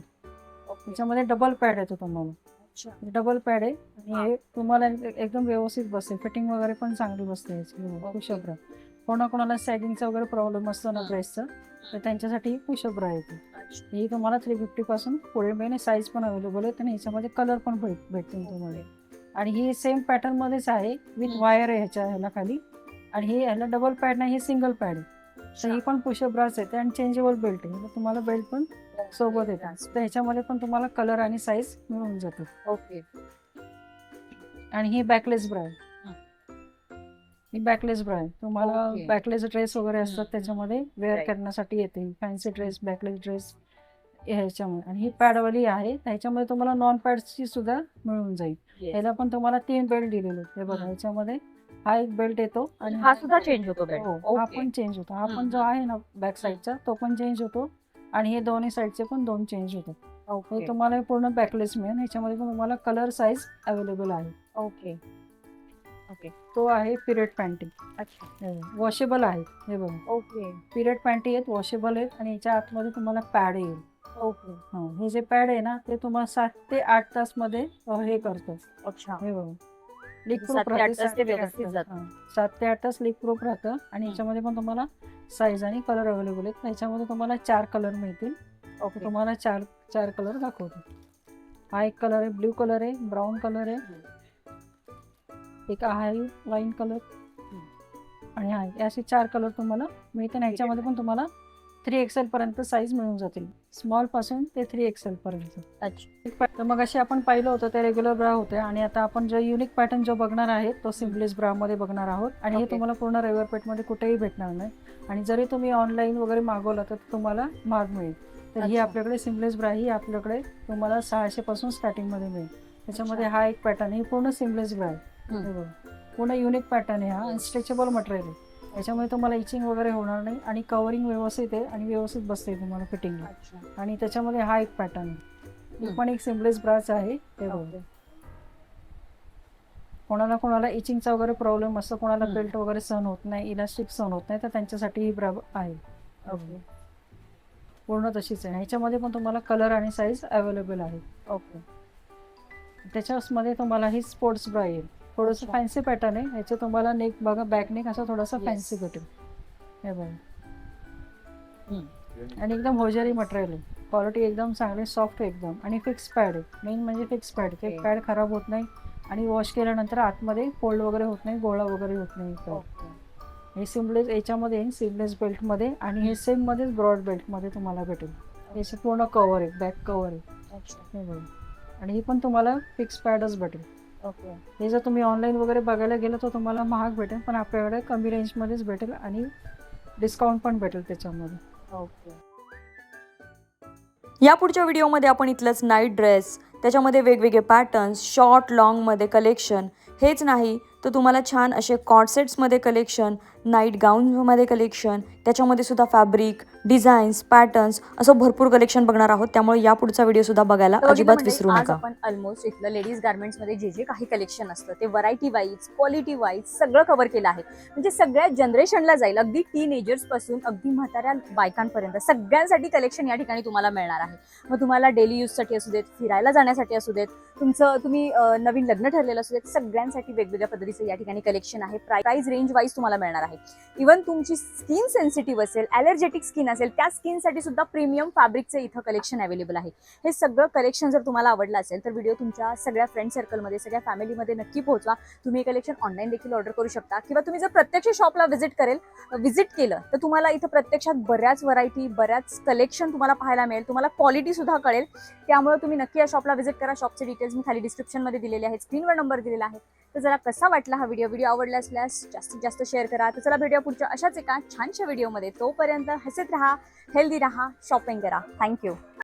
ओके. त्याच्यामध्ये डबल पॅड येतो तुम्हाला. अच्छा. डबल पॅड आहे आणि हे तुम्हाला एकदम व्यवस्थित बसते. फिटिंग वगैरे पण चांगली बसते याची. पुशअप ब्रा कोणाकोणाला सॅगिंगचा वगैरे प्रॉब्लेम असतो ना ड्रेसचा, तर त्यांच्यासाठी पुशअप ब्रा येते. ही तुम्हाला 350 पासून पुढे मिळेल. साईज पण अवेलेबल आहे आणि ह्याच्यामध्ये कलर पण भेटतील तुम्हाला. आणि ही सेम पॅटर्न मध्येच आहे, विथ वायर आहे ह्याला खाली. आणि ही ह्याला डबल पॅड नाही, हे सिंगल पॅड आहे. तर ही पण पुशअप ब्राच येते आणि चेंजेबल बेल्ट आहे. तुम्हाला बेल्ट पण सोबत येतात. तर ह्याच्यामध्ये पण तुम्हाला कलर आणि साईज मिळून जातात. ओके. आणि ही बॅकलेस ब्रा आहे. ही बॅकलेस ब्रा आहे. तुम्हाला ओके. बॅकलेस ड्रेस वगैरे असतात त्याच्यामध्ये वेअर Right. करण्यासाठी येते. फॅन्सी ड्रेस, बॅकलेस ड्रेस ह्याच्यामध्ये. आणि ही पॅडवाली आहे. त्याच्यामध्ये तुम्हाला नॉन पॅडची सुद्धा मिळून जाईल. ह्याला पण तुम्हाला 3 बेल्ट दिलेले आहेत. हे बघा, ह्याच्यामध्ये हा एक बेल्ट येतो आणि हा सुद्धा चेंज होतो बेल्ट. हो, हा पण चेंज होतो. हा पण जो आहे ना बॅक साईडचा तो पण चेंज होतो. आणि हे दोन्ही साईडचे पण 2 चेंज होतात. हे तुम्हाला पूर्ण बॅकलेस मिळेल. ह्याच्यामध्ये पण तुम्हाला कलर साईज अवेलेबल आहे. ओके. ओके. तो आहे पिरियड पॅन्टी. अच्छा. वॉशेबल आहे. हे बघा, ओके. पिरियड पॅन्टी आहेत, वॉशेबल आहेत आणि याच्या आतमध्ये तुम्हाला पॅड येईल. ओके. हे जे पॅड आहे ना ते तुम्हाला 7 ते 8 तास मध्ये हे करतो. अच्छा. हे बघा, लीक 7 प्रूफ ते 8 राहते. तास ते व्यवस्थित जातं. 7 ते 8 तास लीक प्रूफ राहतं. आणि याच्यामध्ये पण तुम्हाला साईज आणि कलर अवेलेबल आहेत. याच्यामध्ये तुम्हाला 4 कलर मिळतील. ओके. तुम्हाला 4 कलर दाखवतो. हा एक कलर आहे, ब्ल्यू कलर आहे, ब्राऊन कलर आहे, एक आहे वाईन कलर आणि हा असे 4 कलर तुम्हाला मिळते. आणि ह्याच्यामध्ये पण तुम्हाला 3XL पर्यंत साईज मिळून जातील, स्मॉल पासून ते 3XL पर्यंत. अच्छा. तर मग असे आपण पाहिलं होतं ते रेग्युलर ब्रा होते. आणि आता आपण जो युनिक पॅटर्न जो बघणार आहे तो सिम्पलेस ब्रा मध्ये बघणार आहोत. आणि हे तुम्हाला पूर्ण रविवारपेठमध्ये कुठेही भेटणार नाही. आणि जरी तुम्ही ऑनलाईन वगैरे मागवलं तर तुम्हाला महाग मिळेल. तर ही आपल्याकडे सिम्पलेस ब्रा ही आपल्याकडे तुम्हाला 600 पासून स्टार्टिंग मध्ये मिळेल. त्याच्यामध्ये हा एक पॅटर्न आहे, पूर्ण सिम्पलेस ब्रा आहे. पूर्ण युनिक पॅटर्न आहे हा. स्ट्रेचेबल मटेरियल आहे. त्याच्यामुळे तुम्हाला इचिंग वगैरे होणार नाही आणि कव्हरिंग व्यवस्थित आहे आणि व्यवस्थित बसते तुम्हाला फिटिंगला. आणि त्याच्यामध्ये हा एक पॅटर्न आहे, ही पण एक सिम्पलेस ब्राच आहे. ते बघा, कोणाला इचिंगचा वगैरे प्रॉब्लेम असतो, कोणाला बेल्ट वगैरे सहन होत नाही, इलास्टिक सहन होत नाही, तर त्यांच्यासाठी ही ब्रा आहे. पूर्ण तशीच आहे. ह्याच्यामध्ये पण तुम्हाला कलर आणि साईज अवेलेबल आहे. ओके. त्याच्यामध्ये तुम्हाला ही स्पोर्ट्स ब्रा येईल. थोडंसं फॅन्सी पॅटर्न आहे. ह्याचं तुम्हाला नेक बघा, बॅक नेक असं थोडासा फॅन्सी भेटेल. हे बघा, आणि एकदम होजारी मटेरियल आहे. क्वालिटी एकदम चांगली, सॉफ्ट एकदम. आणि फिक्स पॅड आहे. मेन म्हणजे फिक्स पॅड. ते पॅड खराब होत नाही आणि वॉश केल्यानंतर आतमध्ये फोल्ड वगैरे होत नाही, गोळा वगैरे होत नाही. हे सिम्पलेस याच्यामध्ये येईल, सिम्पलेस बेल्टमध्ये. आणि हे सेम मध्येच ब्रॉड बेल्टमध्ये तुम्हाला भेटेल. हे पूर्ण कव्हर आहे, बॅक कव्हर आहे. हे बघा, आणि ही पण तुम्हाला फिक्स पॅडच भेटेल. ओके. हे जर तुम्ही ऑनलाईन वगैरे बघायला गेलं तर तुम्हाला महाग भेटेल, पण आपल्याकडे कमी रेंजमध्येच भेटेल आणि डिस्काउंट पण भेटेल त्याच्यामध्ये. ओके. या पुढच्या व्हिडिओमध्ये आपण इथलंच नाईट ड्रेस, त्याच्यामध्ये वेगवेगळे पॅटर्न्स, शॉर्ट लॉंगमध्ये कलेक्शन, हेच नाही तर तुम्हाला छान असे कॉर्डसेट्समध्ये कलेक्शन, नाईट गाऊनमध्ये कलेक्शन, त्याच्यामध्ये सुद्धा फॅब्रिक, डिझाईन्स, पॅटर्न्स असं भरपूर कलेक्शन बघणार आहोत. त्यामुळे या पुढचा व्हिडिओ सुद्धा बघायला अजिबात विसरू नका. आज आपण ऑलमोस्ट इथलं लेडीज गार्मेंट्समध्ये जे जे काही कलेक्शन असतं ते व्हरायटी वाईज, क्वालिटी वाईज सगळं कव्हर केलं आहे. म्हणजे सगळ्या जनरेशनला जाईल, अगदी टीनेजर्स पासून अगदी म्हाताऱ्या बायकांपर्यंत सगळ्यांसाठी कलेक्शन या ठिकाणी तुम्हाला मिळणार आहे. मग तुम्हाला डेली यूजसाठी असू देत, फिरायला जाण्यासाठी असू देत, तुम्ही नवीन लग्न ठरलेलं असू देत, सगळ्यांसाठी वेगवेगळ्या पद्धतीचं या ठिकाणी कलेक्शन आहे. प्राइस रेंज वाईज तुम्हाला मिळणार आहे. इव्हन तुमची स्किन सेन्सिटिव्ह असेल, ॲलर्जेटिक स्किन असेल, त्या स्किनसाठी सुद्धा प्रीमियम फॅब्रिकचे इथं कलेक्शन अवेलेबल आहे. हे सगळं कलेक्शन जर तुम्हाला आवडलं असेल तर व्हिडिओ तुमच्या सगळ्या फ्रेंड सर्कलमध्ये, सगळ्या फॅमिलीमध्ये नक्की पोहोचवा. तुम्ही हे कलेक्शन ऑनलाईन देखील ऑर्डर करू शकता, किंवा तुम्ही जर प्रत्यक्ष शॉपला व्हिजिट केलं तर तुम्हाला इथं प्रत्यक्षात बऱ्याच व्हरायटी, बऱ्याच कलेक्शन तुम्हाला पाहायला मिळेल. तुम्हाला क्वालिटी सुद्धा कळेल. त्यामुळे तुम्ही नक्की या शॉपला व्हिजिट करा. शॉपचे डिटेल्स मी खाली डिस्क्रिप्शनमध्ये दिलेले आहेत, स्क्रीनवर नंबर दिलेला आहे. तर जरा कसा वाटला हा व्हिडिओ आवडला असल्यास जास्तीत जास्त शेअर करा. तर चला भेटूया पुढच्या अशाच एका छानशा व्हिडिओमध्ये. तोपर्यंत हसत राहा, हेल्दी राहा, शॉपिंग करा. थँक्यू.